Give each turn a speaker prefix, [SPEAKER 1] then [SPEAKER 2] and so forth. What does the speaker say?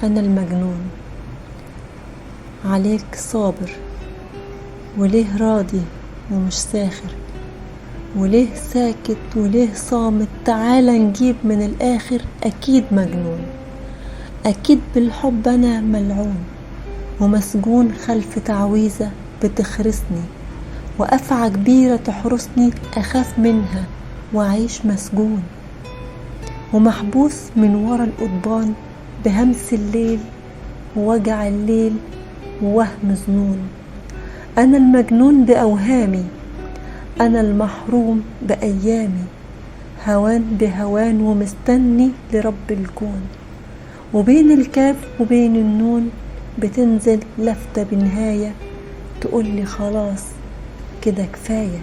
[SPEAKER 1] أنا المجنون، عليك صابر وليه راضي ومش ساخر، وليه ساكت وليه صامت؟ تعالى نجيب من الآخر. أكيد مجنون، أكيد بالحب أنا ملعون ومسجون خلف تعويذة بتخرسني، وأفعى كبيرة تحرسني أخاف منها وأعيش مسجون، ومحبوس من ورا القضبان بهمس الليل ووجع الليل ووهم ظنون. أنا المجنون بأوهامي، أنا المحروم بأيامي، هوان بهوان ومستني لرب الكون، وبين الكاف وبين النون بتنزل لفتة بنهاية تقولي خلاص كده كفاية.